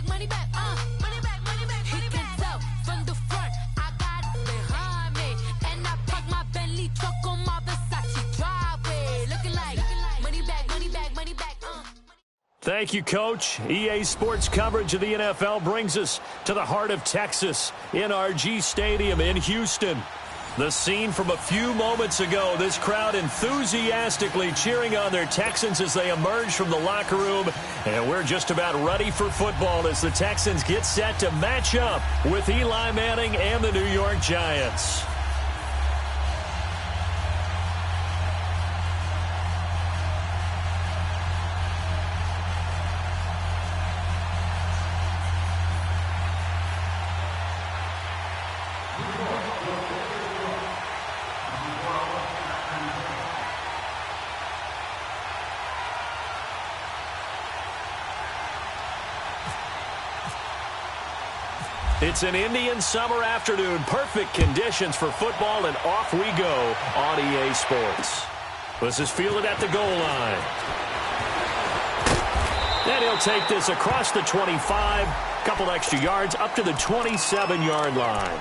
money back, money back, money back. He can tell from the front, I got it behind me, and I park my Bentley truck on my Versace driveway, looking like money back, money back, money back. Thank you, Coach. EA Sports coverage of the NFL brings us to the heart of Texas, NRG Stadium in Houston. The scene from a few moments ago, this crowd enthusiastically cheering on their Texans as they emerge from the locker room. And we're just about ready for football as the Texans get set to match up with Eli Manning and the New York Giants. It's an Indian summer afternoon. Perfect conditions for football, and off we go on EA Sports. This is fielded at the goal line. And he'll take this across the 25, couple extra yards up to the 27-yard line.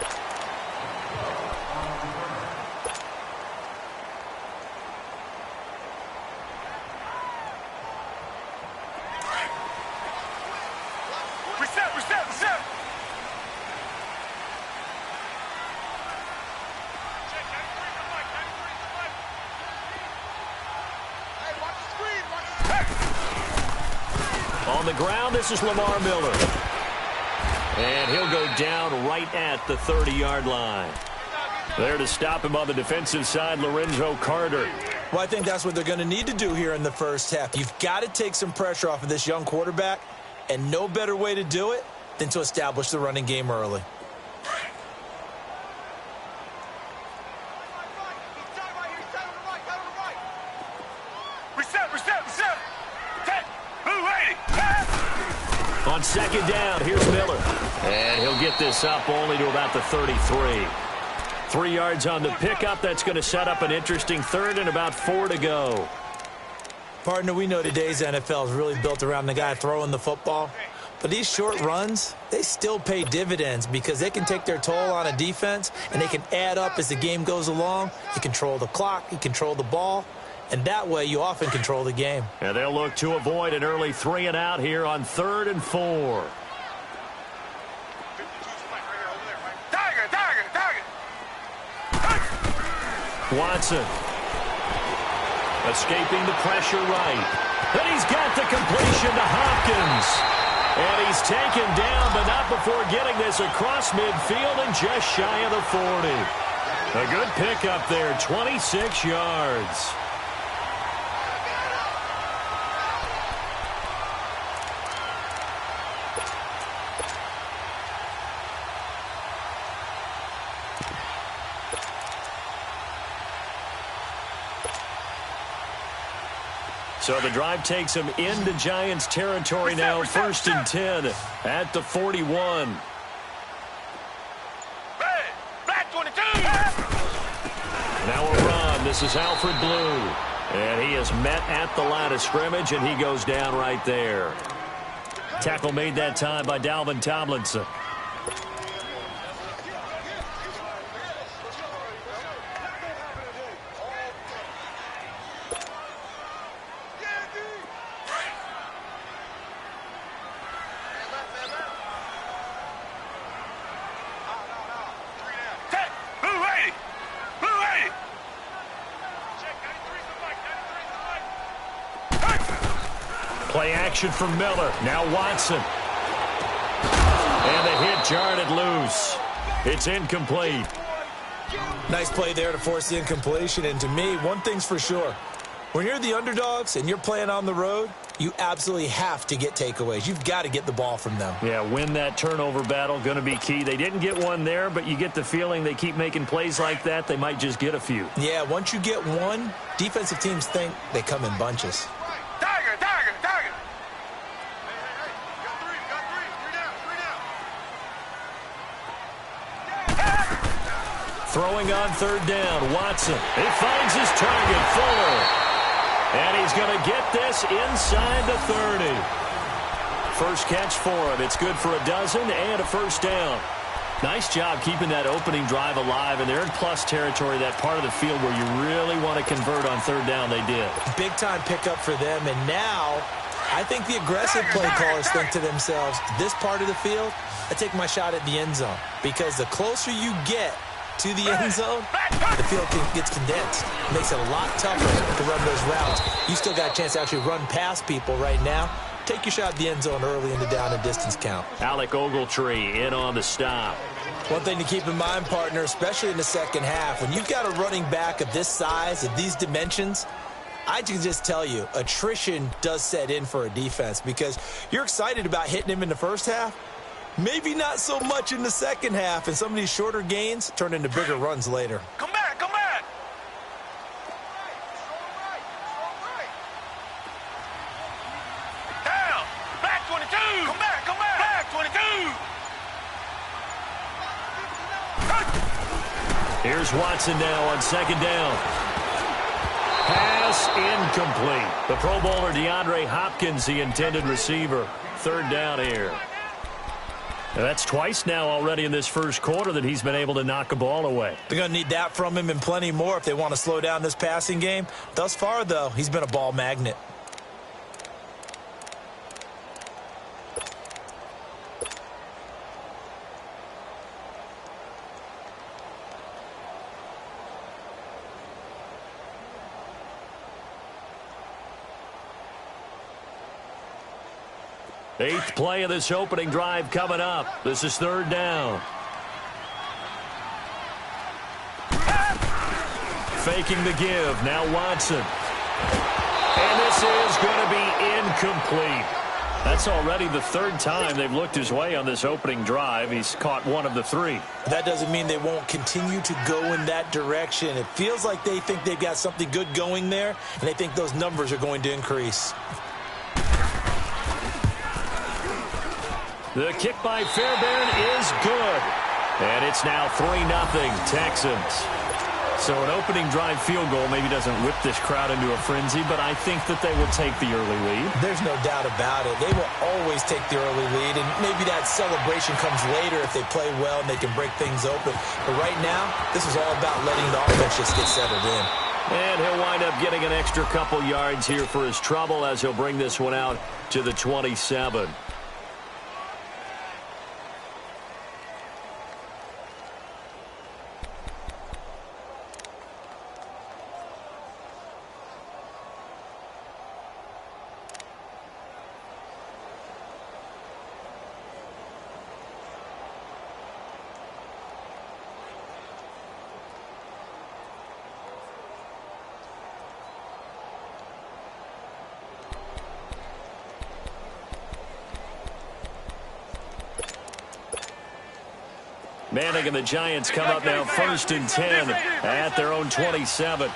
On the ground, this is Lamar Miller. And he'll go down right at the 30-yard line. There to stop him on the defensive side, Lorenzo Carter. Well, I think that's what they're going to need to do here in the first half. You've got to take some pressure off of this young quarterback, and no better way to do it than to establish the running game early. On second down, here's Miller. And he'll get this up only to about the 33. 3 yards on the pickup. That's going to set up an interesting third and about 4 to go. Partner, we know today's NFL is really built around the guy throwing the football. But these short runs, they still pay dividends because they can take their toll on a defense, and they can add up as the game goes along. You control the clock, you control the ball. And that way, you often control the game. And they'll look to avoid an early 3 and out here on 3rd and 4. Watson. Escaping the pressure right. And he's got the completion to Hopkins. And he's taken down, but not before getting this across midfield and just shy of the 40. A good pickup there, 26 yards. So the drive takes him into Giants territory now, 1st and 10 at the 41. Now a run. This is Alfred Blue. And he is met at the line of scrimmage, and he goes down right there. Tackle made that time by Dalvin Tomlinson. Play action for Miller. Now Watson. And the hit jarred it loose. It's incomplete. Nice play there to force the incompletion. And to me, one thing's for sure. When you're the underdogs and you're playing on the road, you absolutely have to get takeaways. You've got to get the ball from them. Yeah, win that turnover battle, going to be key. They didn't get one there, but you get the feeling they keep making plays like that, they might just get a few. Yeah, once you get one, defensive teams think they come in bunches. Throwing on 3rd down, Watson. He finds his target, Fuller. And he's going to get this inside the 30. first catch for him. It's good for a dozen and a first down. Nice job keeping that opening drive alive, and they're in plus territory, that part of the field where you really want to convert on third down. They did. Big-time pickup for them, and now I think the aggressive play callers think to themselves, this part of the field, I take my shot at the end zone, because the closer you get to the end zone, the field gets condensed. It makes it a lot tougher to run those routes. You still got a chance to actually run past people right now. Take your shot at the end zone early in the down and distance count. Alec Ogletree in on the stop. One thing to keep in mind, partner, especially in the second half, when you've got a running back of this size, of these dimensions, I can just tell you, attrition does set in for a defense because you're excited about hitting him in the first half. Maybe not so much in the second half, and some of these shorter gains turn into bigger runs later. Come back, come back! Down! Back 22! Come back, come back! Back 22! Here's Watson now on second down. Pass incomplete. The Pro Bowler DeAndre Hopkins, the intended receiver. Third down here. Now that's twice now already in this first quarter that he's been able to knock a ball away. They're going to need that from him and plenty more if they want to slow down this passing game. Thus far, though, he's been a ball magnet. Eighth play of this opening drive coming up. This is third down. Faking the give. Now Watson. And this is going to be incomplete. That's already the third time they've looked his way on this opening drive. He's caught one of the three. That doesn't mean they won't continue to go in that direction. It feels like they think they've got something good going there, and they think those numbers are going to increase. The kick by Fairbairn is good. And it's now 3-0 Texans. So an opening drive field goal maybe doesn't whip this crowd into a frenzy, but I think that they will take the early lead. There's no doubt about it. They will always take the early lead, and maybe that celebration comes later if they play well and they can break things open. But right now, this is all about letting the offense just get settled in. And he'll wind up getting an extra couple yards here for his trouble as he'll bring this one out to the 27. Manning and the Giants come up now 1st and 10 at their own 27.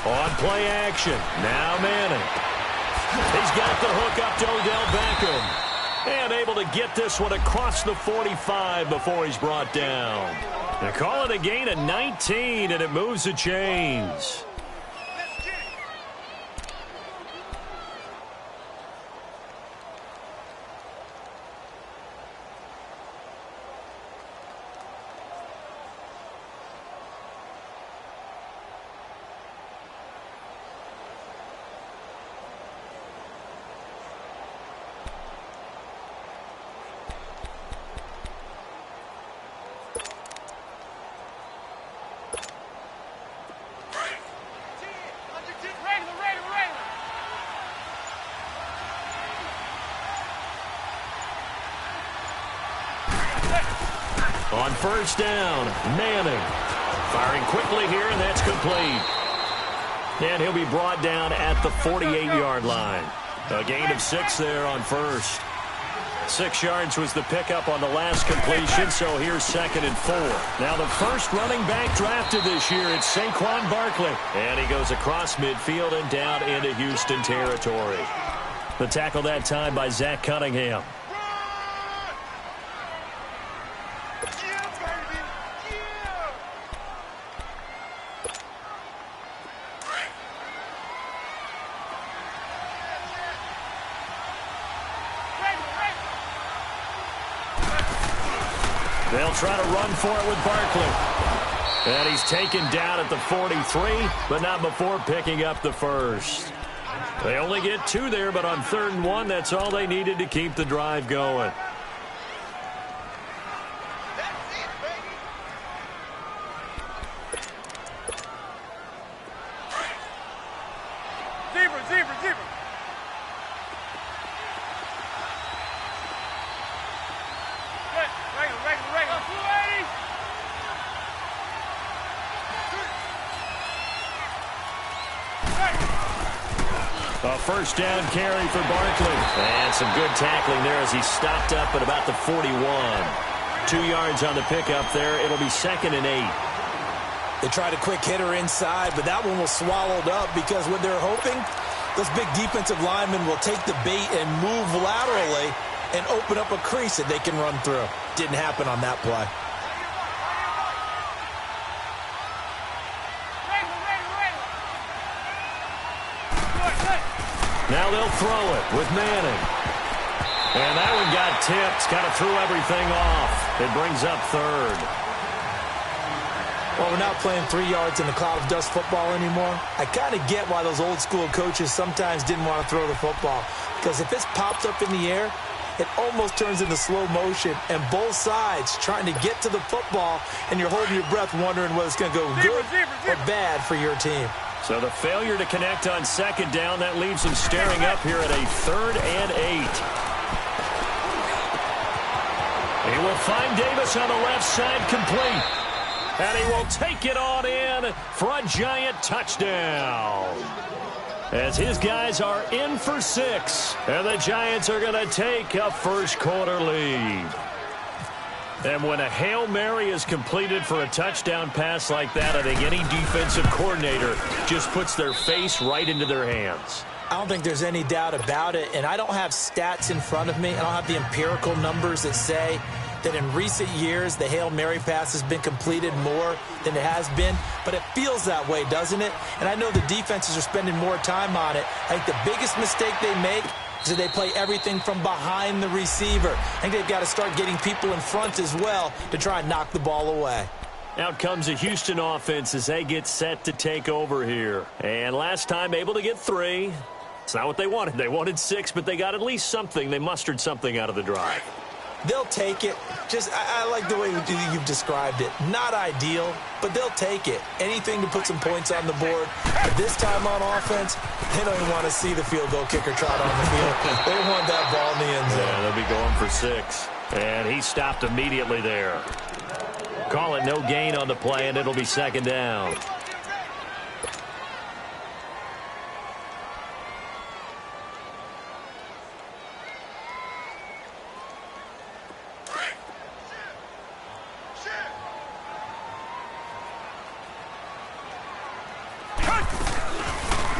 On play action. Now Manning. He's got the hook up to Odell Beckham. And able to get this one across the 45 before he's brought down. They call it a gain of 19, and it moves the chains. On first down, Manning firing quickly here, and that's complete. And he'll be brought down at the 48-yard line. A gain of 6 there on first. 6 yards was the pickup on the last completion, so here's 2nd and 4. Now the first running back drafted this year, it's Saquon Barkley. And he goes across midfield and down into Houston territory. The tackle that time by Zach Cunningham. They'll try to run for it with Barkley. And he's taken down at the 43, but not before picking up the first. They only get 2 there, but on 3rd and 1, that's all they needed to keep the drive going. Zebra. Regular. 280. A first down carry for Barkley. And some good tackling there as he stopped up at about the 41. 2 yards on the pickup there. It'll be 2nd and 8. They tried a quick hitter inside, but that one was swallowed up because what they're hoping, those big defensive linemen will take the bait and move laterally and open up a crease that they can run through. Didn't happen on that play. Now they'll throw it with Manning. And that one got tipped. Kind of threw everything off. It brings up 3rd. Well, we're not playing 3 yards in the cloud of dust football anymore. I kind of get why those old school coaches sometimes didn't want to throw the football. Because if it's popped up in the air, it almost turns into slow motion. And both sides trying to get to the football, and you're holding your breath wondering whether it's going to go good or bad for your team. So the failure to connect on 2nd down, that leaves them staring up here at a 3rd and 8. He will find Davis on the left side, complete. And he will take it on in for a giant touchdown. As his guys are in for 6. And the Giants are going to take a first-quarter lead. And when a Hail Mary is completed for a touchdown pass like that, I think any defensive coordinator just puts their face right into their hands. I don't think there's any doubt about it, and I don't have stats in front of me. I don't have the empirical numbers that say that in recent years the Hail Mary pass has been completed more than it has been, but it feels that way, doesn't it? And I know the defenses are spending more time on it. I think the biggest mistake they make is that they play everything from behind the receiver. I think they've got to start getting people in front as well to try and knock the ball away. Out comes the Houston offense as they get set to take over here. And last time able to get 3. It's not what they wanted. They wanted 6, but they got at least something. They mustered something out of the drive. They'll take it. I like the way you've described it. Not ideal, but they'll take it. Anything to put some points on the board. But this time on offense, they don't even want to see the field goal kicker trot on the field. They want that ball in the end zone. Yeah, they'll be going for 6. And he stopped immediately there. Call it no gain on the play, and it'll be 2nd down.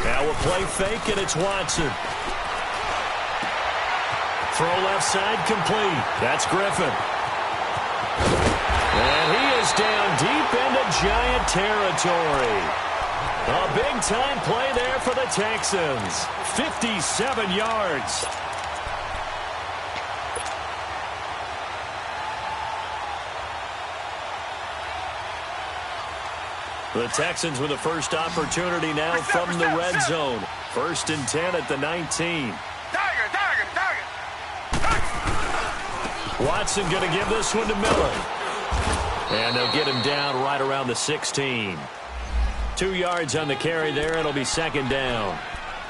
Now a play fake, and it's Watson. Throw left side complete. That's Griffin. And he is down deep into Giant territory. A big-time play there for the Texans. 57 yards. The Texans with the first opportunity now from the red zone. 1st and 10 at the 19. Watson going to give this one to Miller. And they'll get him down right around the 16. 2 yards on the carry there. It'll be 2nd down.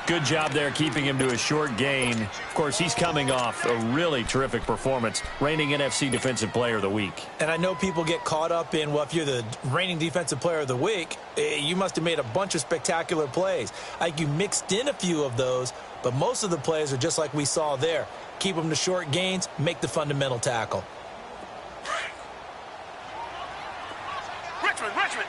Good job there keeping him to a short gain. Of course, he's coming off a really terrific performance, reigning NFC Defensive Player of the Week. And I know people get caught up in, well, if you're the reigning Defensive Player of the Week, you must have made a bunch of spectacular plays. Like you mixed in a few of those, but most of the plays are just like we saw there. Keep them to short gains, make the fundamental tackle. Richmond.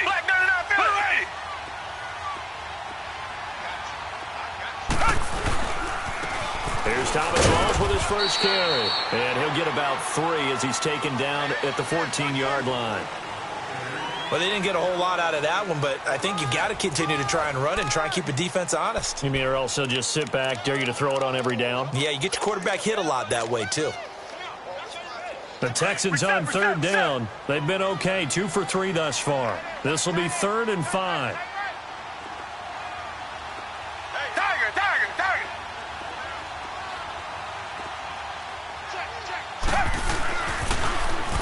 Black 99, Blue 80. Here's Thomas Rawls with his first carry. And he'll get about 3 as he's taken down at the 14-yard line. Well, they didn't get a whole lot out of that one, but I think you got to continue to try and run and try and keep the defense honest. You mean or else they'll just sit back, dare you to throw it on every down? Yeah, you get your quarterback hit a lot that way, too. The Texans on third down. They've been okay, 2 for 3 thus far. This will be 3rd and 5.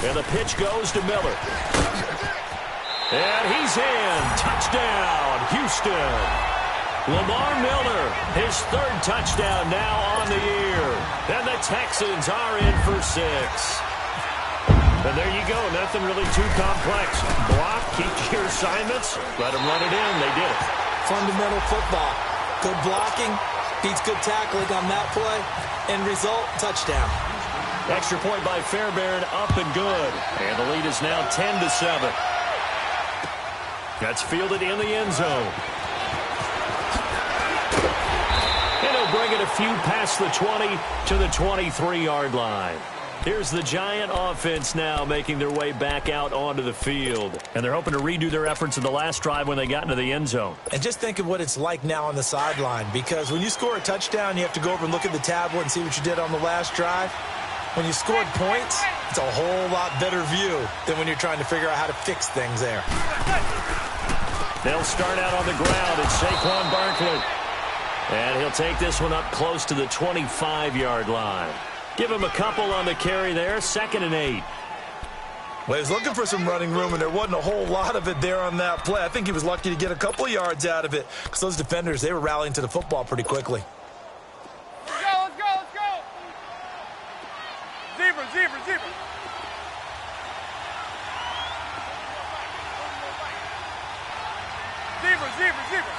And the pitch goes to Miller. And he's in. Touchdown, Houston. Lamar Miller, his 3rd touchdown now on the year. And the Texans are in for 6. And there you go. Nothing really too complex. Block, keep your assignments, let them run it in. They did it. Fundamental football. Good blocking, beats good tackling on that play. End result, touchdown. Extra point by Fairbairn, up and good. And the lead is now 10-7. That's fielded in the end zone. And he'll bring it a few past the 20 to the 23-yard line. Here's the Giant offense now making their way back out onto the field. And they're hoping to redo their efforts in the last drive when they got into the end zone. And just think of what it's like now on the sideline, because when you score a touchdown, you have to go over and look at the tablet and see what you did on the last drive. When you scored points, it's a whole lot better view than when you're trying to figure out how to fix things there. They'll start out on the ground. It's Saquon Barkley. And he'll take this one up close to the 25-yard line. Give him a couple on the carry there. 2nd and 8. Well, he was looking for some running room, and there wasn't a whole lot of it there on that play. I think he was lucky to get a couple of yards out of it because those defenders, they were rallying to the football pretty quickly. Let's go. Zebra.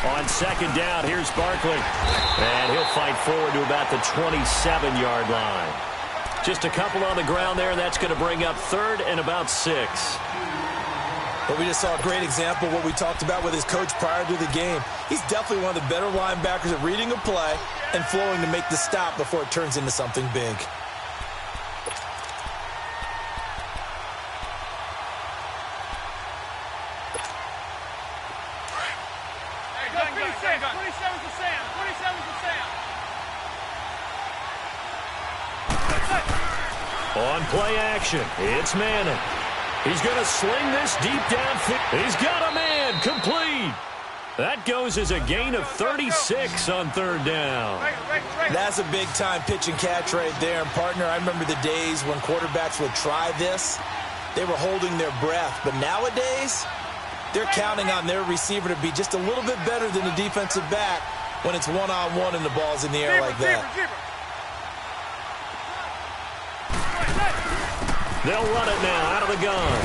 On 2nd down, here's Barkley. And he'll fight forward to about the 27-yard line. Just a couple on the ground there, and that's going to bring up 3rd and about 6. But we just saw a great example of what we talked about with his coach prior to the game. He's definitely one of the better linebackers at reading a play and flowing to make the stop before it turns into something big. On play action, it's Manning. He's going to sling this deep downfield. He's got a man, complete. That goes as a gain of 36 on 3rd down. That's a big-time pitch and catch right there. And, partner, I remember the days when quarterbacks would try this. They were holding their breath. But nowadays, they're counting on their receiver to be just a little bit better than the defensive back when it's one-on-one and the ball's in the air like that. They'll run it now out of the gun.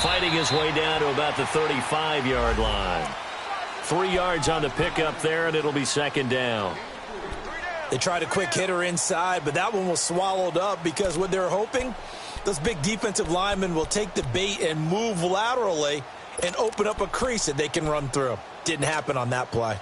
Fighting his way down to about the 35-yard line. 3 yards on the pickup there, and it'll be 2nd down. They tried a quick hitter inside, but that one was swallowed up because what they're hoping, those big defensive linemen will take the bait and move laterally and open up a crease that they can run through. Didn't happen on that play.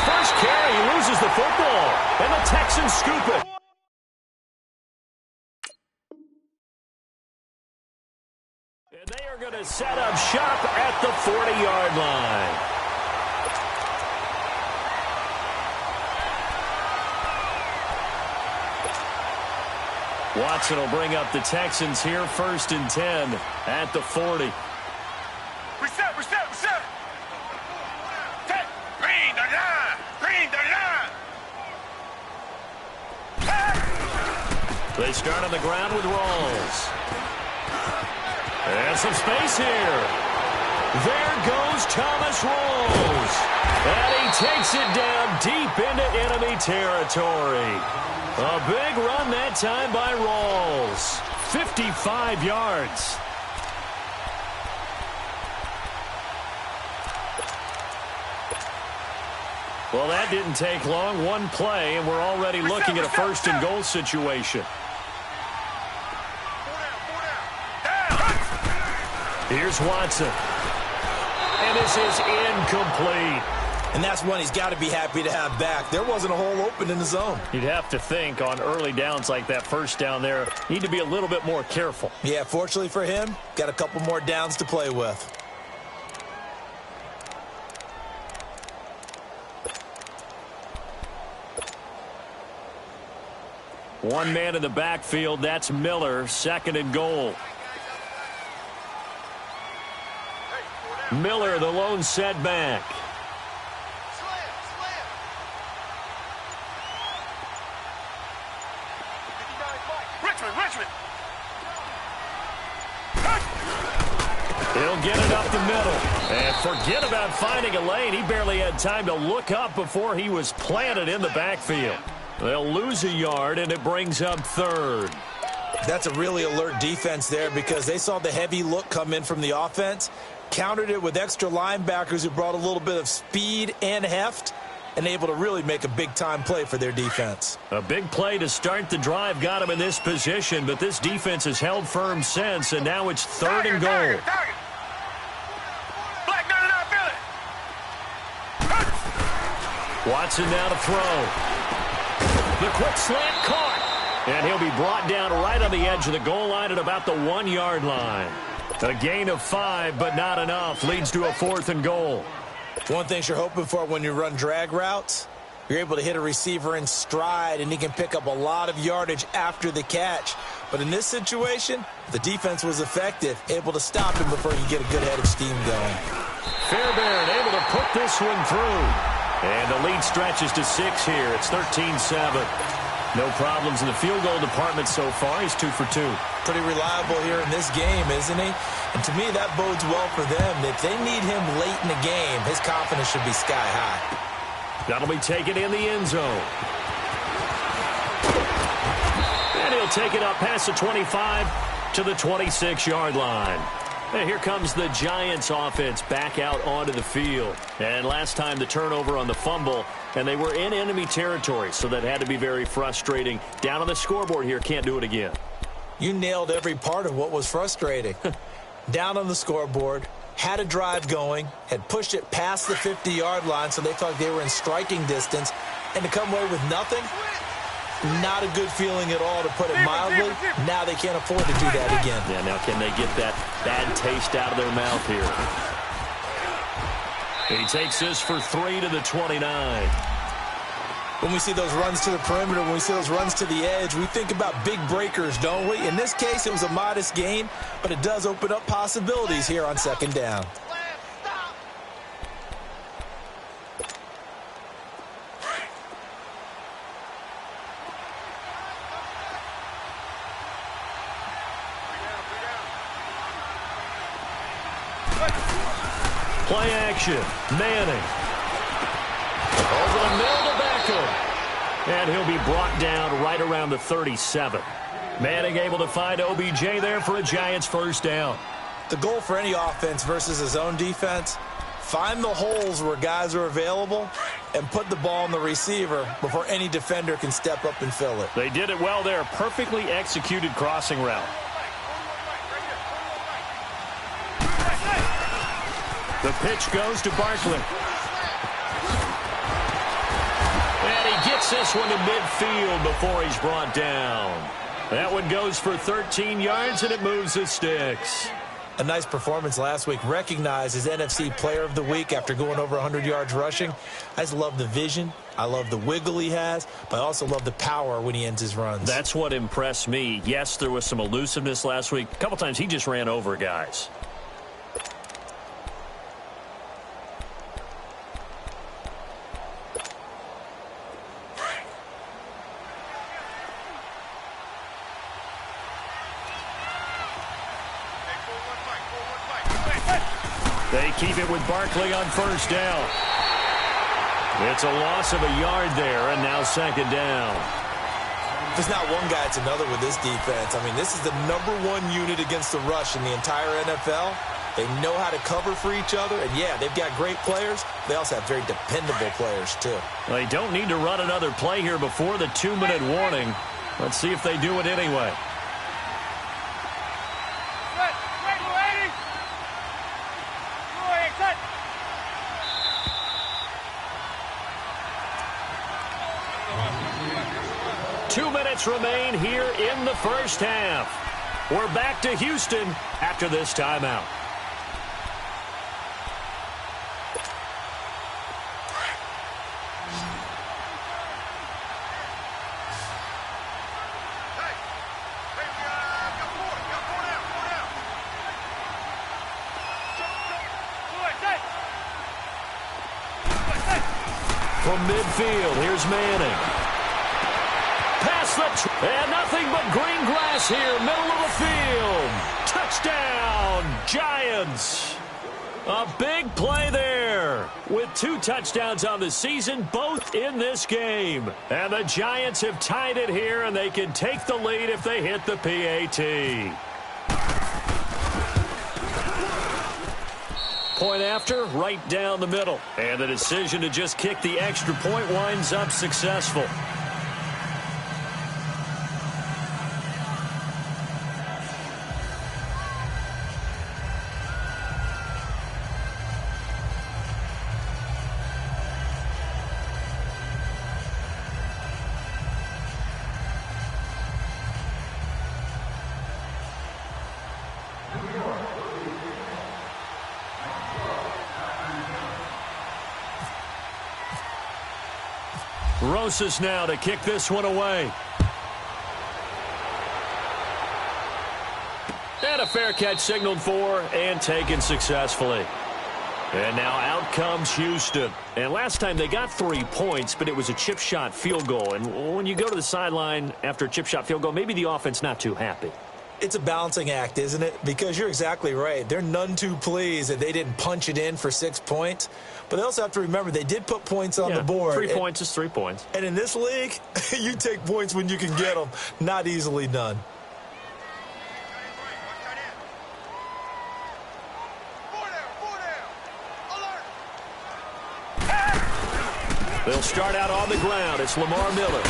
First carry, he loses the football, and the Texans scoop it. And they are going to set up shop at the 40-yard line. Watson will bring up the Texans here, 1st and 10 at the 40. Reset. They start on the ground with Rawls. And some space here. There goes Thomas Rawls. And he takes it down deep into enemy territory. A big run that time by Rawls. 55 yards. Well, that didn't take long. One play, and we're already looking at a first-and-goal situation. Here's Watson. And this is incomplete. And that's one he's got to be happy to have back. There wasn't a hole open in the zone. You'd have to think on early downs like that first down there, need to be a little bit more careful. Yeah, fortunately for him, got a couple more downs to play with. One man in the backfield, that's Miller, second and goal. Miller, the lone setback. Richmond. He'll get it up the middle. And forget about finding a lane. He barely had time to look up before he was planted in the backfield. They'll lose a yard, and it brings up third. That's a really alert defense there because they saw the heavy look come in from the offense, countered it with extra linebackers who brought a little bit of speed and heft, and able to really make a big-time play for their defense. A big play to start the drive got him in this position, but this defense has held firm since, and now it's third and goal. Black 99, feel it. Watson now to throw. The quick slant caught. And he'll be brought down right on the edge of the goal line at about the 1-yard line. A gain of 5, but not enough. Leads to a 4th and goal. One thing you're hoping for when you run drag routes, you're able to hit a receiver in stride, and he can pick up a lot of yardage after the catch. But in this situation, the defense was effective, able to stop him before you get a good head of steam going. Fairbairn able to put this one through. And the lead stretches to 6 here. It's 13-7. No problems in the field goal department so far. He's 2 for 2. Pretty reliable here in this game, isn't he? And to me, that bodes well for them. If they need him late in the game, his confidence should be sky high. That'll be taken in the end zone. And he'll take it up past the 25 to the 26-yard line. And here comes the Giants offense back out onto the field. And last time the turnover on the fumble, and they were in enemy territory, so that had to be very frustrating. Down on the scoreboard here, can't do it again. You nailed every part of what was frustrating. Down on the scoreboard, had a drive going, had pushed it past the 50-yard line, so they thought they were in striking distance, and to come away with nothing, not a good feeling at all, to put it mildly. Now they can't afford to do that again. Yeah, now can they get that bad taste out of their mouth here? He takes this for 3 to the 29. When we see those runs to the perimeter, when we see those runs to the edge, we think about big breakers, don't we? In this case, it was a modest gain, but it does open up possibilities here on second down. Play action. Manning. Over the middle to Beckham. And he'll be brought down right around the 37. Manning able to find OBJ there for a Giants first down. The goal for any offense versus his own defense, find the holes where guys are available and put the ball on the receiver before any defender can step up and fill it. They did it well there. Perfectly executed crossing route. The pitch goes to Barkley. And he gets this one to midfield before he's brought down. That one goes for 13 yards, and it moves the sticks. A nice performance last week. Recognized as NFC Player of the Week after going over 100 yards rushing. I just love the vision. I love the wiggle he has, but I also love the power when he ends his runs. That's what impressed me. Yes, there was some elusiveness last week. A couple times he just ran over guys. They keep it with Barkley on first down. It's a loss of a yard there, and now second down. If it's not one guy, it's another with this defense. I mean, this is the #1 unit against the rush in the entire NFL. They know how to cover for each other. And, yeah, they've got great players. They also have very dependable players, too. They don't need to run another play here before the 2-minute warning. Let's see if they do it anyway. Remain here in the first half. We're back to Houston after this timeout. From midfield, here's Manning. And nothing but green grass here, middle of the field. Touchdown, Giants. A big play there with 2 touchdowns on the season, both in this game. And the Giants have tied it here, and they can take the lead if they hit the PAT. Point after, right down the middle. And the decision to just kick the extra point winds up successful. Rosas now to kick this one away. And a fair catch signaled for and taken successfully. And now out comes Houston. And last time they got 3 points, but it was a chip shot field goal. And when you go to the sideline after a chip shot field goal, maybe the offense not too happy. It's a balancing act, isn't it? Because you're exactly right. They're none too pleased that they didn't punch it in for 6 points. But they also have to remember they did put points on the board. 3 points is 3 points. And in this league, you take points when you can get them. Not easily done. They'll start out on the ground. It's Lamar Miller.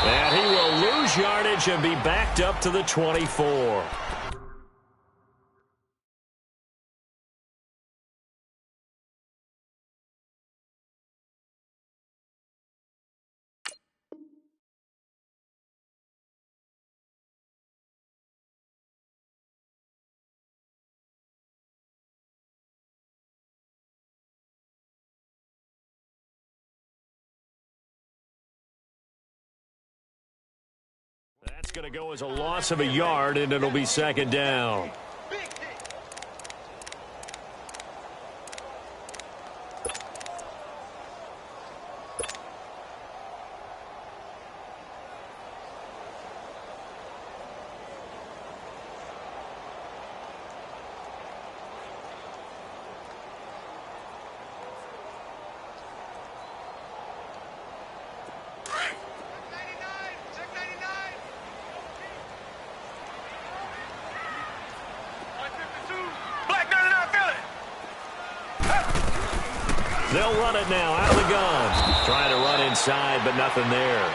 And he will lose yardage and be backed up to the 24. That's going to go as a loss of a yard, and it'll be second down. They'll run it now out of the gun. Trying to run inside, but nothing there.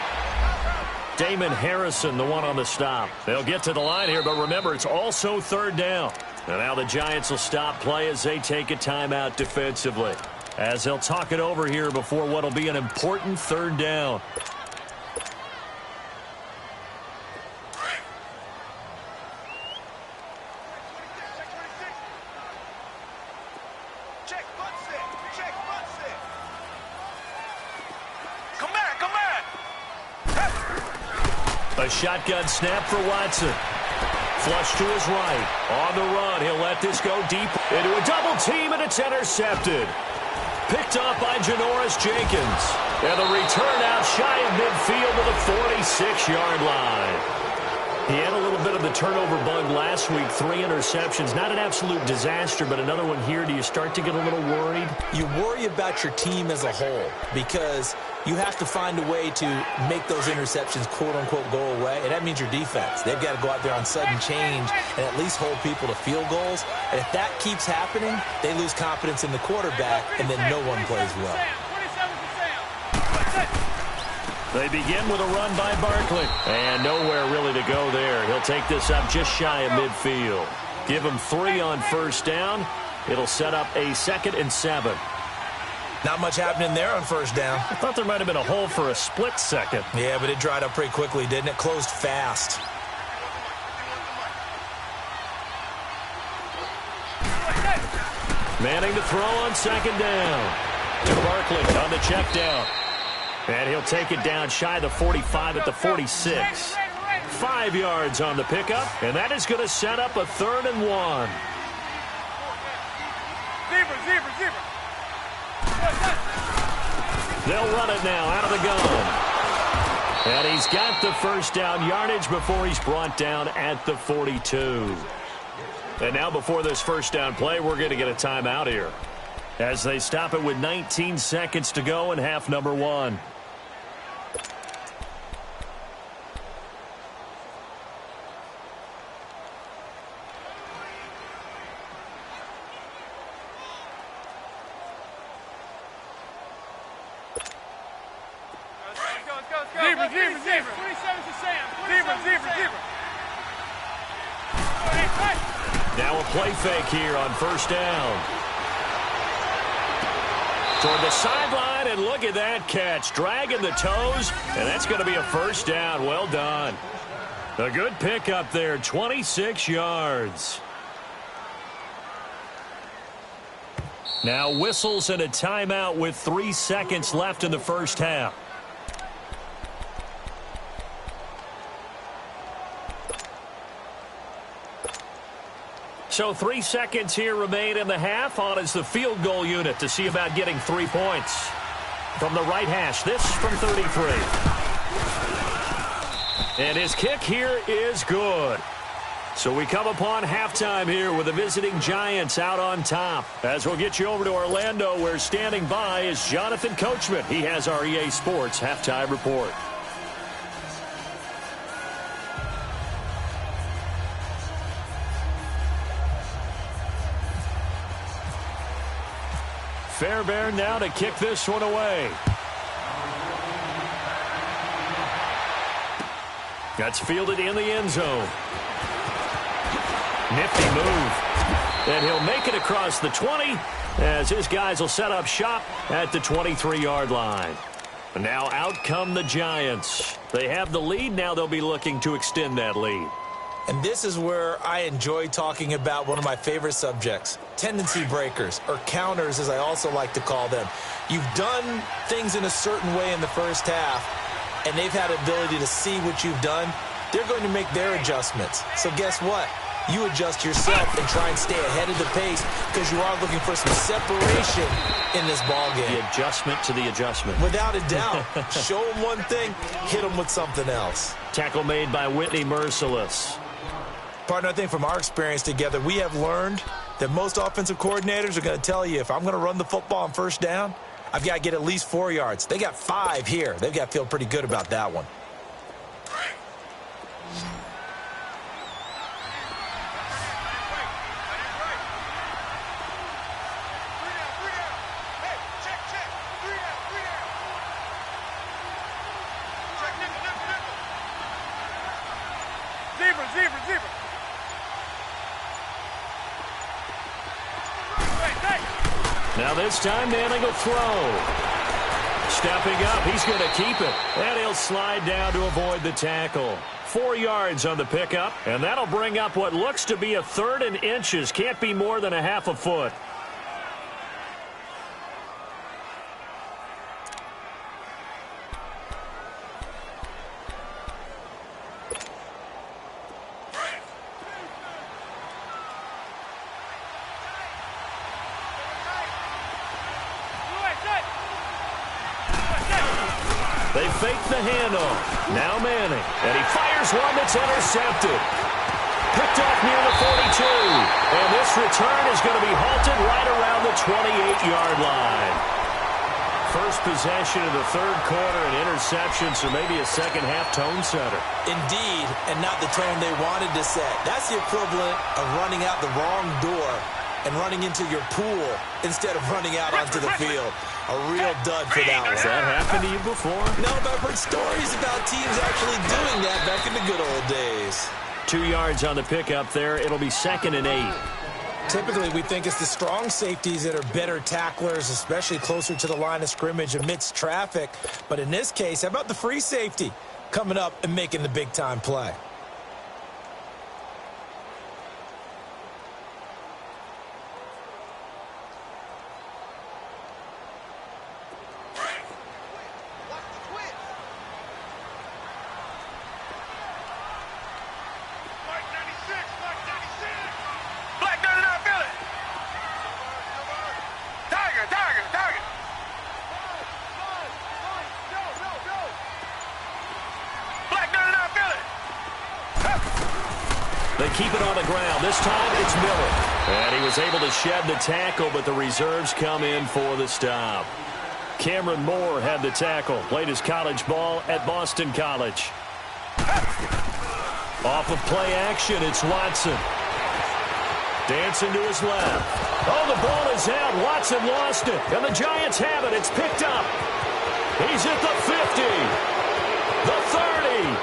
Damon Harrison, the one on the stop. They'll get to the line here, but remember, it's also third down. And now the Giants will stop play as they take a timeout defensively. As they'll talk it over here before what will be an important third down. A shotgun snap for Watson. Flush to his right. On the run, he'll let this go deep into a double team, and it's intercepted. Picked up by Janoris Jenkins. And the return out shy of midfield to the 46-yard line. He had a little bit of the turnover bug last week. 3 interceptions. Not an absolute disaster, but another one here. Do you start to get a little worried? You worry about your team as a whole because you have to find a way to make those interceptions, quote-unquote, go away, and that means your defense. They've got to go out there on sudden change and at least hold people to field goals. And if that keeps happening, they lose confidence in the quarterback, and then no one plays well. They begin with a run by Barkley. And nowhere really to go there. He'll take this up just shy of midfield. Give him 3 on first down. It'll set up a 2nd and 7. Not much happening there on first down. I thought there might have been a hole for a split second. Yeah, but it dried up pretty quickly, didn't it? Closed fast. Manning to throw on 2nd down. To Barkley on the check down. And he'll take it down shy of the 45 at the 46. 5 yards on the pickup, and that is going to set up a 3rd and 1. They'll run it now out of the gun. And he's got the first down yardage before he's brought down at the 42. And now before this first down play, we're going to get a timeout here as they stop it with 19 seconds to go in half number 1. Now a play fake here on first down. Toward the sideline, and look at that catch. Dragging the toes, and that's going to be a first down. Well done. A good pickup there, 26 yards. Now whistles and a timeout with 3 seconds left in the first half. So 3 seconds here remain in the half. On is the field goal unit to see about getting 3 points. From the right hash, this from 33. And his kick here is good. So we come upon halftime here with the visiting Giants out on top. As we'll get you over to Orlando, where standing by is Jonathan Coachman. He has our EA Sports halftime report. Fairbairn now to kick this one away. That's fielded in the end zone. Nifty move. And he'll make it across the 20 as his guys will set up shop at the 23-yard line. And now out come the Giants. They have the lead. Now they'll be looking to extend that lead. And this is where I enjoy talking about one of my favorite subjects, tendency breakers, or counters as I also like to call them. You've done things in a certain way in the first half, and they've had the ability to see what you've done. They're going to make their adjustments. So guess what? You adjust yourself and try and stay ahead of the pace because you are looking for some separation in this ballgame. The adjustment to the adjustment. Without a doubt. Show them one thing, hit them with something else. Tackle made by Whitney Merciless. Partner, I think from our experience together, we have learned that most offensive coordinators are going to tell you, if I'm going to run the football on first down, I've got to get at least 4 yards. They got 5 here. They've got to feel pretty good about that one. Now this time, Manning will throw. Stepping up, he's going to keep it. And he'll slide down to avoid the tackle. 4 yards on the pickup, and that'll bring up what looks to be a 3rd and inches. Can't be more than a half a foot. They fake the handoff. Now Manning. And he fires one that's intercepted. Picked off near the 42. And this return is going to be halted right around the 28-yard line. first possession of the third quarter, an interception, so maybe a second-half tone setter. Indeed, and not the tone they wanted to set. That's the equivalent of running out the wrong door and running into your pool instead of running out onto the field. A real dud for that one. Has that happened to you before? No, but I've heard stories about teams actually doing that back in the good old days. 2 yards on the pickup there. It'll be 2nd and 8. Typically, we think it's the strong safeties that are better tacklers, especially closer to the line of scrimmage amidst traffic. But in this case, how about the free safety coming up and making the big-time play? They keep it on the ground. This time it's Miller. And he was able to shed the tackle, but the reserves come in for the stop. Cameron Moore had the tackle. Played his college ball at Boston College. Off of play action, it's Watson. Dancing to his left. Oh, the ball is out. Watson lost it. And the Giants have it. It's picked up. He's at the 50. The 30.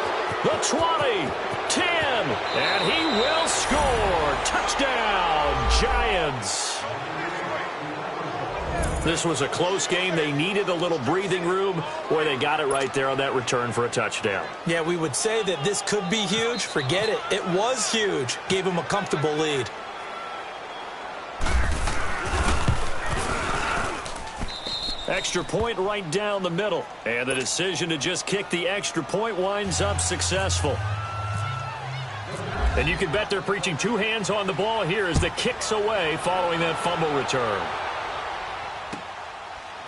The 20. 10. And he will score. Touchdown, Giants. This was a close game. They needed a little breathing room. Boy, they got it right there on that return for a touchdown. Yeah, we would say that this could be huge. Forget it. It was huge. Gave him a comfortable lead. Extra point right down the middle. And the decision to just kick the extra point winds up successful. And you can bet they're preaching 2 hands on the ball here as the kick's away following that fumble return.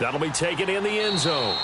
That'll be taken in the end zone.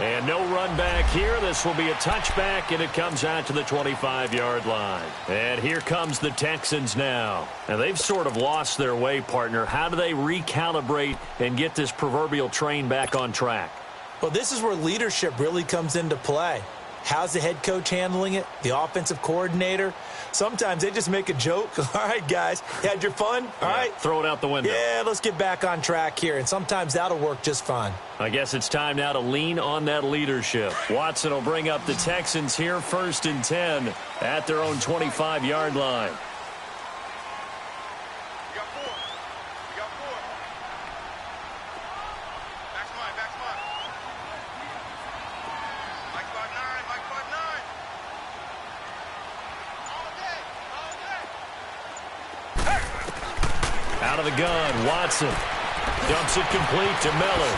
And no run back here. This will be a touchback, and it comes out to the 25-yard line. And here comes the Texans now. And they've sort of lost their way, partner. How do they recalibrate and get this proverbial train back on track? Well, this is where leadership really comes into play. How's the head coach handling it? The offensive coordinator? Sometimes they just make a joke. All right, guys, you had your fun? All right. Throw it out the window. Yeah, let's get back on track here. And sometimes that'll work just fine. I guess it's time now to lean on that leadership. Watson will bring up the Texans here, 1st and 10 at their own 25-yard line. Out of the gun, Watson dumps it complete to Miller.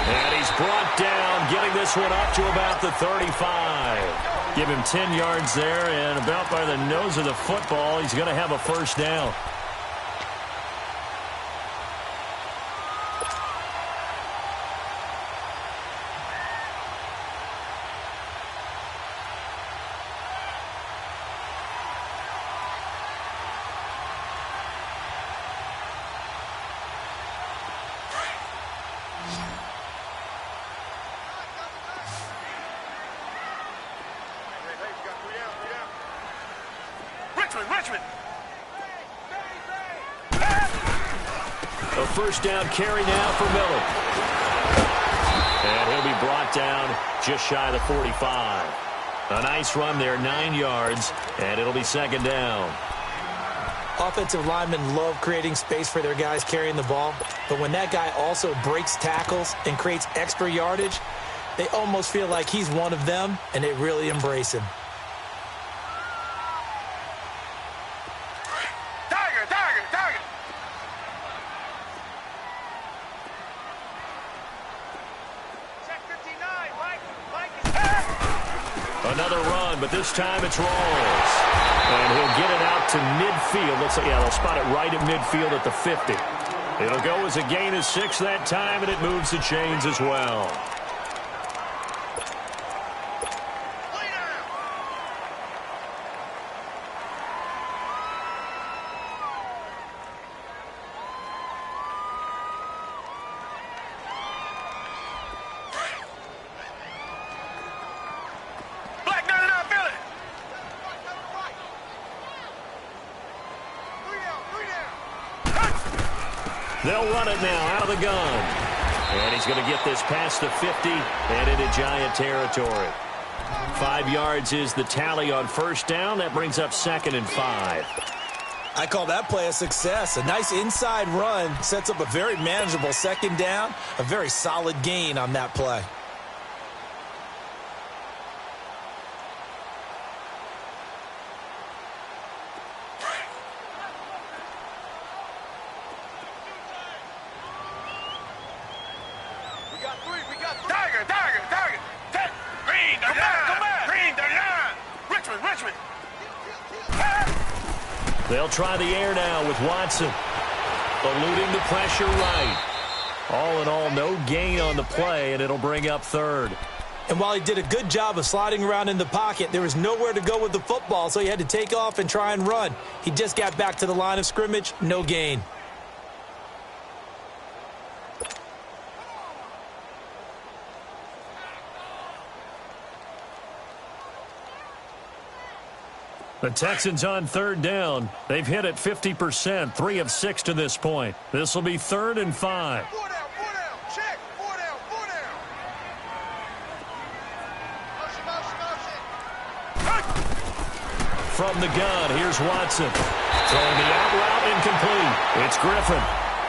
And he's brought down, getting this one up to about the 35. Give him 10 yards there, and about by the nose of the football, he's going to have a first down. Richmond. A first down carry now for Miller. And he'll be brought down just shy of the 45. A nice run there, 9 yards, and it'll be 2nd down. Offensive linemen love creating space for their guys carrying the ball, but when that guy also breaks tackles and creates extra yardage, they almost feel like he's one of them, and they really embrace him. Tiger. Check 59, Mike is Another run, but this time it's Rawls. And he'll get it out to midfield. Looks like, yeah, they'll spot it right at midfield at the 50. It'll go as a gain of 6 that time, and it moves the chains as well. They'll run it now out of the gun. And he's going to get this past the 50 and into Giant territory. 5 yards is the tally on first down. That brings up 2nd and 5. I call that play a success. A nice inside run sets up a very manageable 2nd down. A very solid gain on that play. They'll try the air now with Watson. Eluding the pressure right. All in all, no gain on the play, and it'll bring up 3rd. And while he did a good job of sliding around in the pocket, there was nowhere to go with the football, so he had to take off and try and run. He just got back to the line of scrimmage, no gain. The Texans on 3rd down. They've hit it 50%, 3 of 6 to this point. This will be 3rd and 5. 4 down, check, 4 down, 4 down. Motion. From the gun, here's Watson. Throwing the out route incomplete. It's Griffin.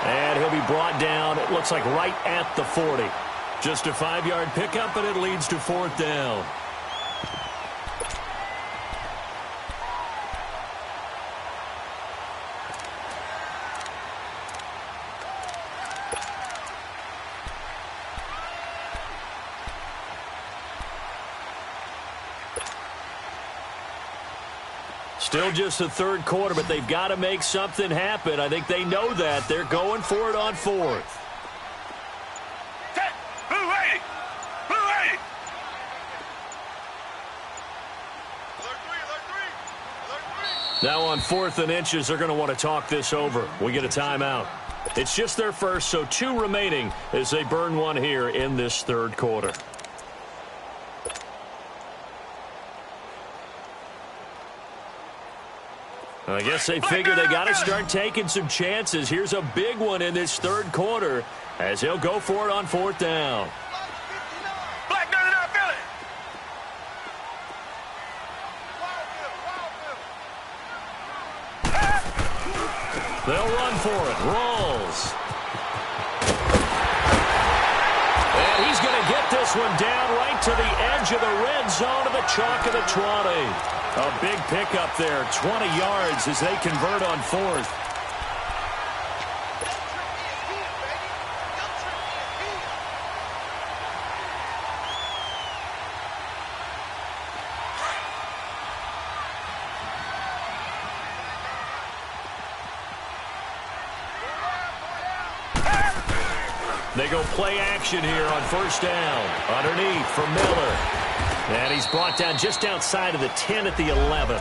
And he'll be brought down, it looks like right at the 40. Just a 5-yard pickup, and it leads to 4th down. Still just the 3rd quarter, but they've got to make something happen. I think they know that. They're going for it on 4th. Blue 80! Blue 80! Alert 3! Now on 4th and inches, they're going to want to talk this over. We get a timeout. It's just their first, so 2 remaining as they burn one here in this 3rd quarter. I guess they figure they got to start taking some chances. Here's a big one in this 3rd quarter as he'll go for it on 4th down. Black 99 Philly! They'll run for it. Rolls. And he's going to get this one down right to the edge of the red zone of the chalk of the 20. A big pickup there, 20 yards as they convert on 4th. They go play action here on 1st down. Underneath for Miller. And he's brought down just outside of the 10 at the 11.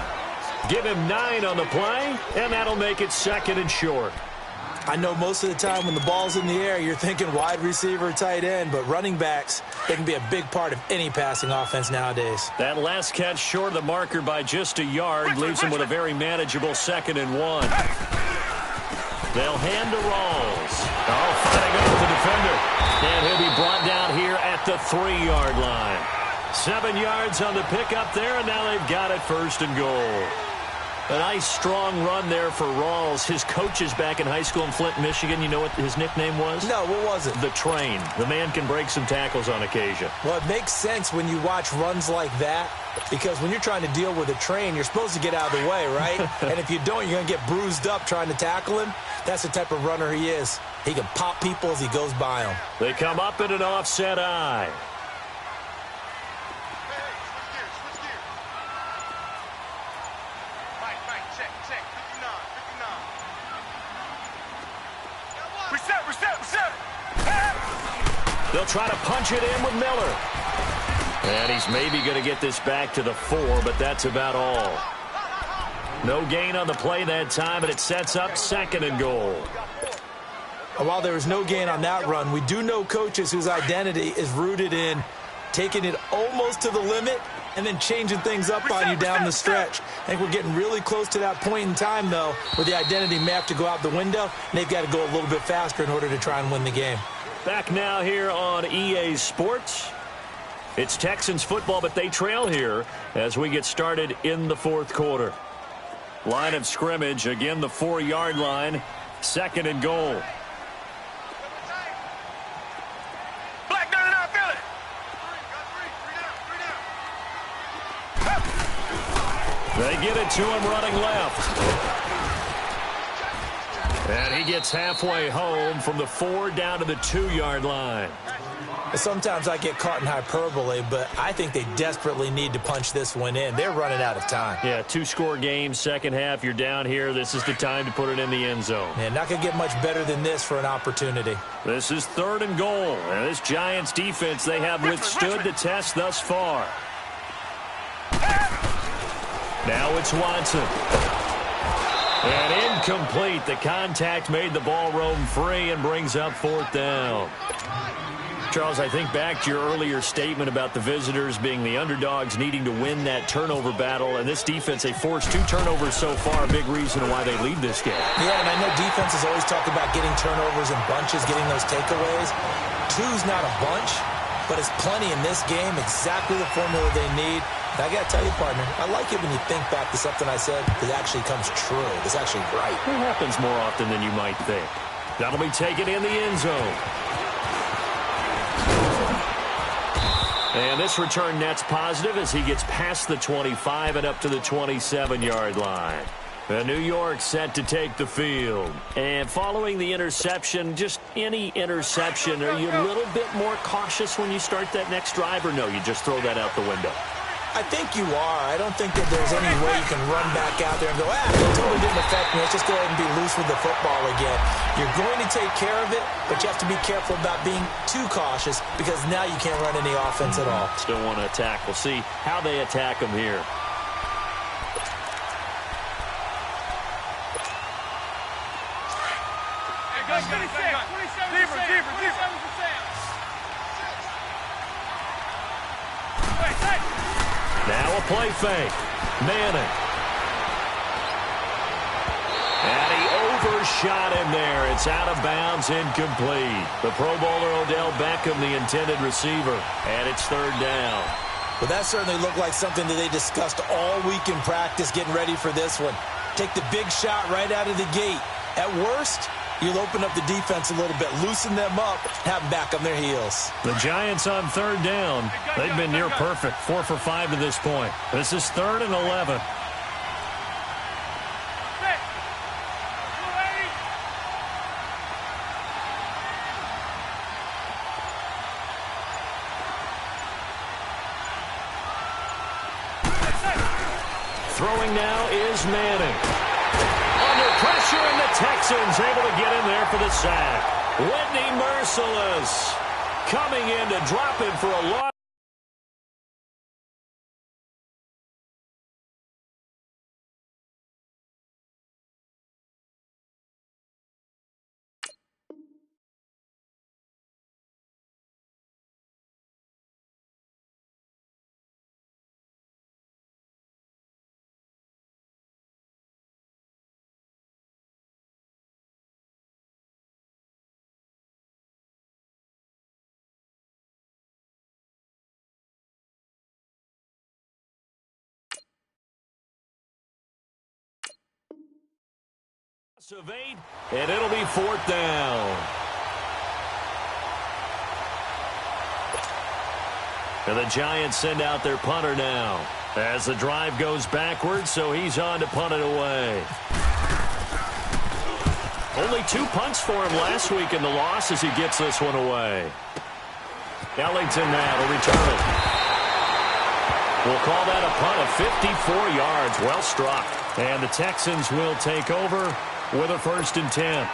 Give him 9 on the play, and that'll make it 2nd and short. I know most of the time when the ball's in the air, you're thinking wide receiver, tight end, but running backs, they can be a big part of any passing offense nowadays. That last catch short of the marker by just a yard leaves him with a very manageable 2nd and 1. They'll hand to Rawls. Oh, fighting over the defender. And he'll be brought down here at the 3-yard line. 7 yards on the pickup there, and now they've got it 1st and goal. A nice, strong run there for Rawls. His coach is back in high school in Flint, Michigan. You know what his nickname was? No, what was it? The Train. The man can break some tackles on occasion. Well, it makes sense when you watch runs like that, because when you're trying to deal with a train, you're supposed to get out of the way, right? And if you don't, you're going to get bruised up trying to tackle him. That's the type of runner he is. He can pop people as he goes by them. They come up in an offset eye. They'll try to punch it in with Miller. And he's maybe going to get this back to the 4, but that's about all. No gain on the play that time, and it sets up 2nd and goal. And while there was no gain on that run, we do know coaches whose identity is rooted in taking it almost to the limit and then changing things up on you down the stretch. I think we're getting really close to that point in time, though, where the identity map to go out the window, and they've got to go a little bit faster in order to try and win the game. Back now here on EA Sports. It's Texans football, but they trail here as we get started in the fourth quarter. Line of scrimmage, again, the 4-yard line, 2nd and goal. Black down and out, feel it. They get it to him running left. And he gets halfway home from the 4 down to the 2-yard line. Sometimes I get caught in hyperbole, but I think they desperately need to punch this one in. They're running out of time. Yeah, 2-score game, second half, you're down here. This is the time to put it in the end zone. Yeah, not going to get much better than this for an opportunity. This is 3rd and goal. And this Giants defense, they have withstood the test thus far. Now it's Watson. And incomplete. The contact made the ball roam free and brings up 4th down. Charles, I think back to your earlier statement about the visitors being the underdogs needing to win that turnover battle. And this defense, they forced 2 turnovers so far, a big reason why they lead this game. Yeah, and I know defenses always talk about getting turnovers in bunches, getting those takeaways. 2's not a bunch, but it's plenty in this game, exactly the formula they need. And I got to tell you, partner, I like it when you think back to something I said that actually comes true. It's actually right. It happens more often than you might think. That'll be taken in the end zone. And this return net's positive as he gets past the 25 and up to the 27-yard line. And New York set to take the field. And following the interception, just any interception, are you a little bit more cautious when you start that next drive, or no, you just throw that out the window? I think you are. I don't think that there's any way you can run back out there and go, it totally didn't affect me. Let's just go ahead and be loose with the football again. You're going to take care of it, but you have to be careful about being too cautious because now you can't run any offense at all. Still want to attack. We'll see how they attack them here. Now a play fake. Manning. And he overshot him there. It's out of bounds, incomplete. The Pro Bowler Odell Beckham, the intended receiver. And it's 3rd down. Well, that certainly looked like something that they discussed all week in practice getting ready for this one. Take the big shot right out of the gate. At worst, you'll open up the defense a little bit, loosen them up, have them back on their heels. The Giants on 3rd down. They've been near perfect, 4 for 5 to this point. This is 3rd and 11. Throwing now is Manning. Under pressure, and the Texans able to get in there for the sack. Whitney Merciless coming in to drop him for a loss. Of 8, and it'll be 4th down. And the Giants send out their punter now as the drive goes backwards, so he's on to punt it away. Only 2 punts for him last week in the loss as he gets this one away. Ellington now to return it. We'll call that a punt of 54 yards. Well struck. And the Texans will take over with a 1st and 10.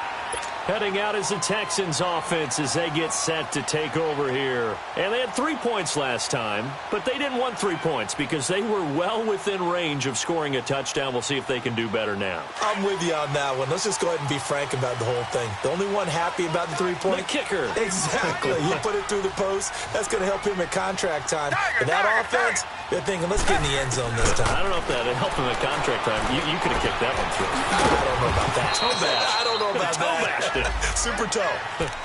Heading out is the Texans offense as they get set to take over here. And they had 3 points last time, but they didn't want 3 points because they were well within range of scoring a touchdown. We'll see if they can do better now. I'm with you on that one. Let's just go ahead and be frank about the whole thing. The only one happy about the 3-point? The kicker. Exactly. You put it through the post. That's going to help him at contract time. But that offense, they're thinking, let's get in the end zone this time. I don't know if that helped him at contract time. You could have kicked that one through. I don't know about that. Toe bash. I don't know about toe that. Bashed it. Super toe.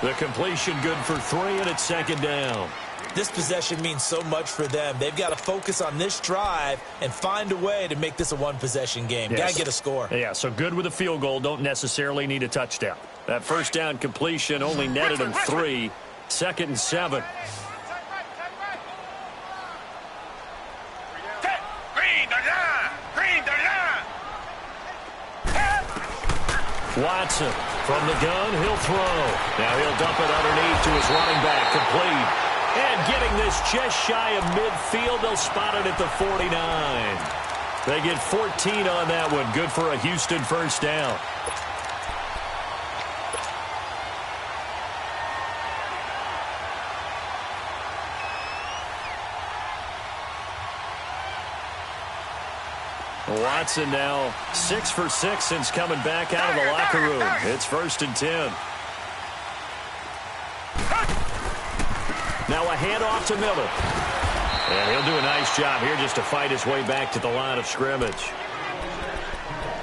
The completion good for 3, and it's second down. This possession means so much for them. They've got to focus on this drive and find a way to make this a one-possession game. Yes. Got to get a score. Yeah, so good with a field goal. Don't necessarily need a touchdown. That first down completion only netted him 3. 2nd and 7. Watson from the gun, he'll throw. Now he'll dump it underneath to his running back, complete. And getting this just shy of midfield, they'll spot it at the 49. They get 14 on that one. Good for a Houston first down. Watson now 6 for 6 since coming back out of the locker room. It's 1st and 10. Now a handoff to Miller. And he'll do a nice job here just to fight his way back to the line of scrimmage.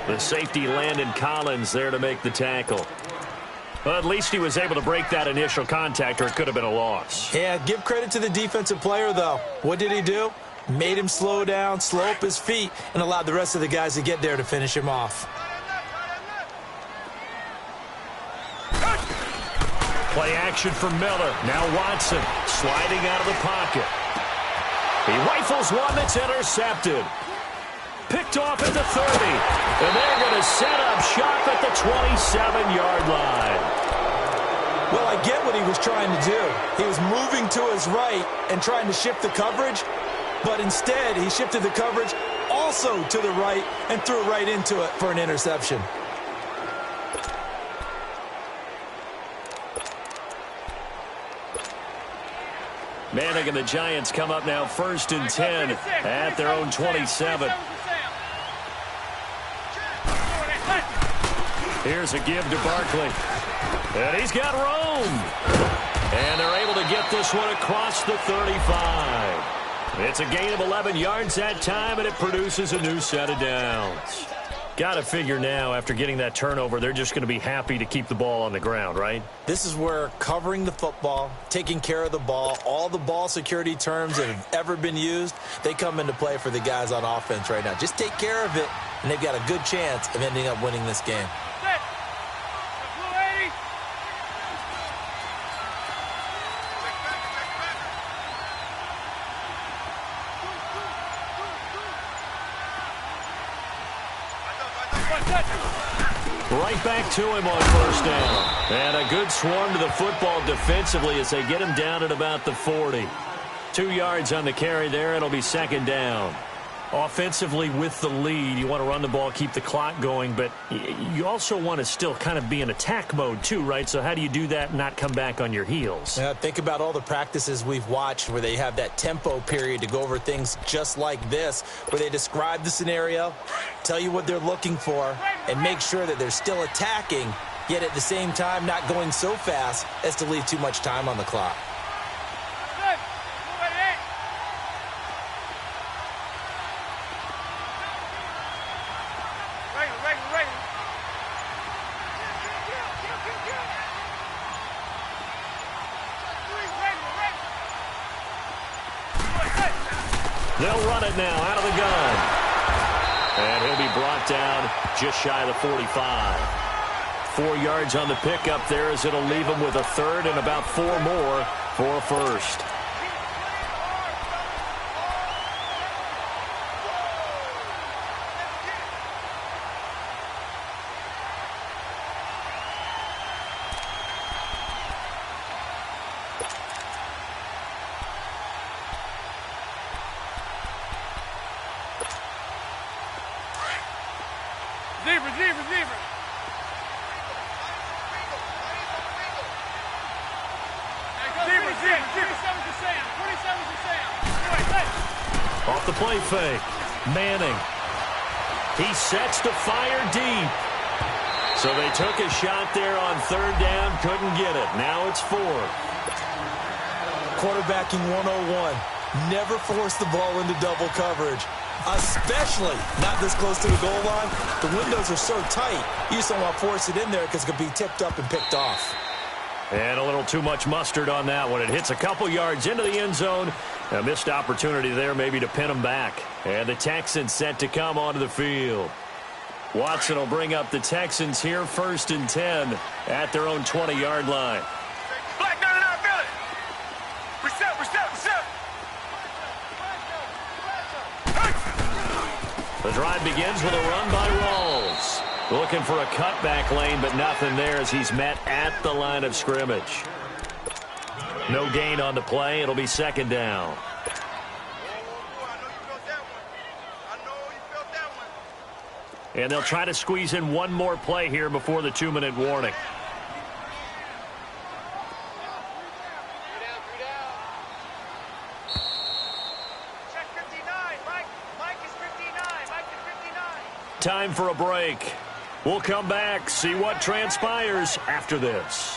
The safety Landon Collins there to make the tackle. Well, at least he was able to break that initial contact, or it could have been a loss. Yeah, give credit to the defensive player, though. What did he do? Made him slow down, slow up his feet, and allowed the rest of the guys to get there to finish him off. Play action for Miller. Now Watson sliding out of the pocket. He rifles one that's intercepted. Picked off at the 30. And they're going to set up shop at the 27-yard line. Well, I get what he was trying to do. He was moving to his right and trying to shift the coverage. But instead, he shifted the coverage also to the right and threw right into it for an interception. Manning and the Giants come up now 1st and 10 at their own 27. Here's a give to Barkley. And he's got room. And they're able to get this one across the 35. It's a gain of 11 yards that time, and it produces a new set of downs. Got to figure now, after getting that turnover, they're just going to be happy to keep the ball on the ground, right? This is where covering the football, taking care of the ball, all the ball security terms that have ever been used, they come into play for the guys on offense right now. Just take care of it, and they've got a good chance of ending up winning this game. Right back to him on 1st down. And a good swarm to the football defensively as they get him down at about the 40. 2 yards on the carry there. It'll be 2nd down. Offensively with the lead, you want to run the ball, keep the clock going, but you also want to still kind of be in attack mode too, right? So how do you do that and not come back on your heels? Yeah, think about all the practices we've watched where they have that tempo period to go over things just like this, where they describe the scenario, tell you what they're looking for, and make sure that they're still attacking, yet at the same time not going so fast as to leave too much time on the clock. They'll run it now out of the gun. And he'll be brought down just shy of the 45. 4 yards on the pickup there as it'll leave him with a 3rd and about 4 more for a 1st. Off the play fake. Manning. He sets to fire deep. So they took a shot there on third down. Couldn't get it. Now it's 4. Quarterbacking 101. Never force the ball into double coverage, especially not this close to the goal line. The windows are so tight, you just don't want to force it in there because it could be tipped up and picked off. And a little too much mustard on that one. It hits a couple yards into the end zone. A missed opportunity there maybe to pin them back. And the Texans set to come onto the field. Watson will bring up the Texans here, 1st and 10 at their own 20-yard line. Black 99, feel it. Reset. The drive begins with a run by Rawls. Looking for a cutback lane, but nothing there as he's met at the line of scrimmage. No gain on the play. It'll be 2nd down. And they'll try to squeeze in one more play here before the 2-minute warning. Check 59. Mike is 59. Mike is 59. Time for a break. We'll come back, see what transpires after this.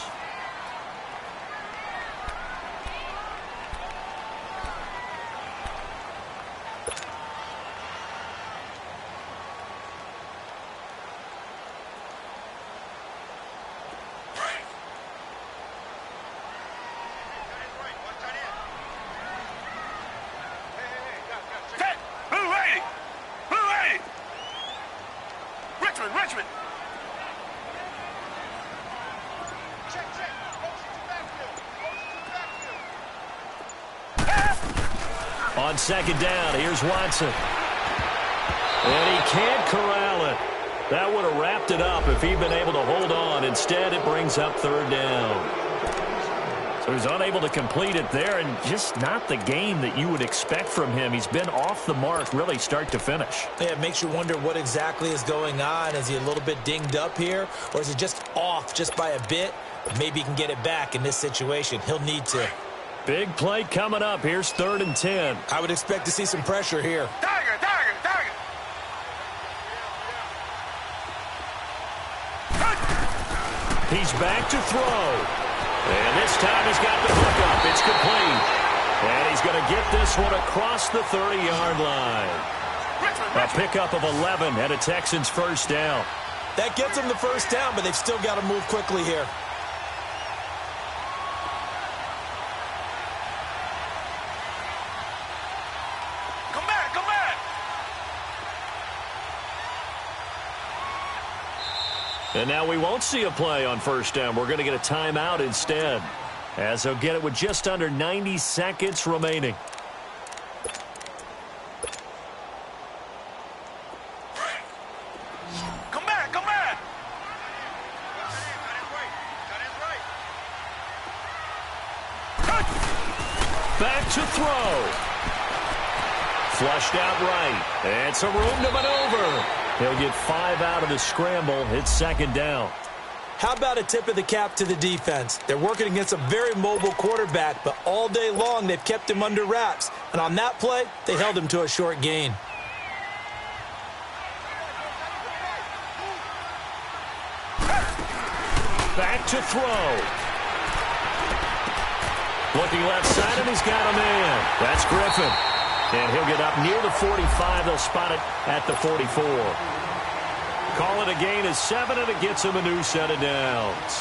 Richmond. Check. On 2nd down, here's Watson. And he can't corral it. That would have wrapped it up if he'd been able to hold on. Instead, it brings up 3rd down. So he's unable to complete it there, and just not the game that you would expect from him. He's been off the mark really start to finish. Yeah, it makes you wonder what exactly is going on. Is he a little bit dinged up here, or is he just off just by a bit? Maybe he can get it back in this situation. He'll need to. Big play coming up. Here's 3rd and 10. I would expect to see some pressure here. Tiger. He's back to throw. And this time he's got the hook up. It's complete. And he's going to get this one across the 30-yard line. A pickup of 11 and a Texans 1st down. That gets them the 1st down, but they've still got to move quickly here. Come back. And now we won't see a play on 1st down. We're going to get a timeout instead, as they'll get it with just under 90 seconds remaining. Come back. Back to throw. Flushed out right. And some room to maneuver. He'll get 5 out of the scramble. It's 2nd down. How about a tip of the cap to the defense? They're working against a very mobile quarterback, but all day long they've kept him under wraps. And on that play, they held him to a short gain. Back to throw. Looking left side, and he's got a man. That's Griffin. And he'll get up near the 45. They'll spot it at the 44. Call it a gain of 7, and it gets him a new set of downs.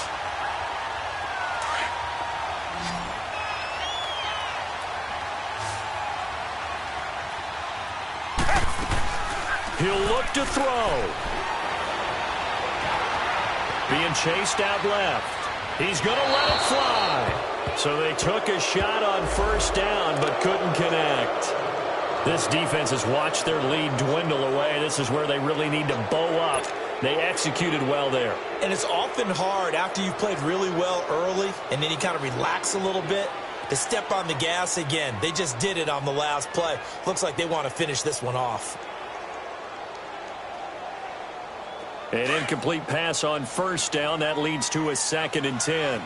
He'll look to throw. Being chased out left. He's going to let it fly. So they took a shot on 1st down, but couldn't connect. This defense has watched their lead dwindle away. This is where they really need to bow up. They executed well there. And it's often hard after you've played really well early and then you kind of relax a little bit to step on the gas again. They just did it on the last play. Looks like they want to finish this one off. An incomplete pass on 1st down. That leads to a 2nd and 10.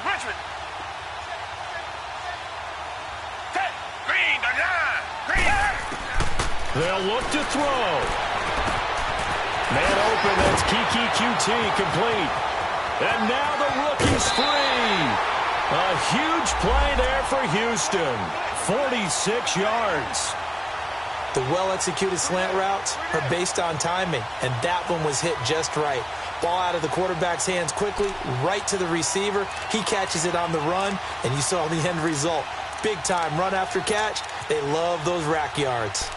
Richmond. Green, Green. They'll look to throw. Man open, that's Kiki QT complete. And now the rookie's free. A huge play there for Houston. 46 yards. The well-executed slant routes are based on timing, and that one was hit just right. Ball out of the quarterback's hands quickly, right to the receiver. He catches it on the run, and you saw the end result. Big-time run after catch. They love those rack yards.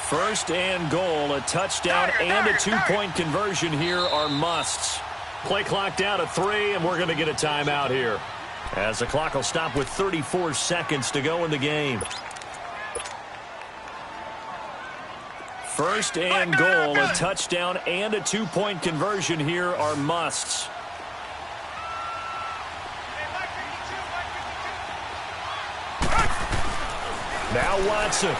First and goal, a touchdown and a two-point conversion here are musts. Play clock down to 3, and we're going to get a timeout here, as the clock will stop with 34 seconds to go in the game. First and goal, a touchdown and a two-point conversion here are musts. Now Watson.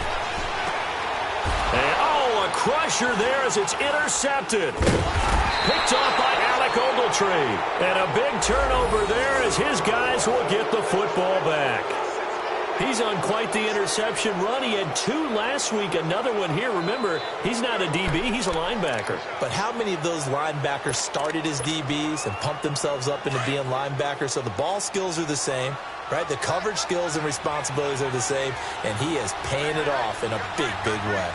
And, a crusher there as it's intercepted. Picked off by Alec Ogletree. And a big turnover there as his guys will get the football back. He's on quite the interception run. He had 2 last week, another one here. Remember, he's not a DB, he's a linebacker. But how many of those linebackers started as DBs and pumped themselves up into being linebackers? So the ball skills are the same, right? The coverage skills and responsibilities are the same, and he is paying it off in a big, big way.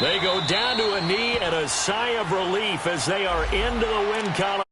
They go down to a knee and a sigh of relief as they are into the win column.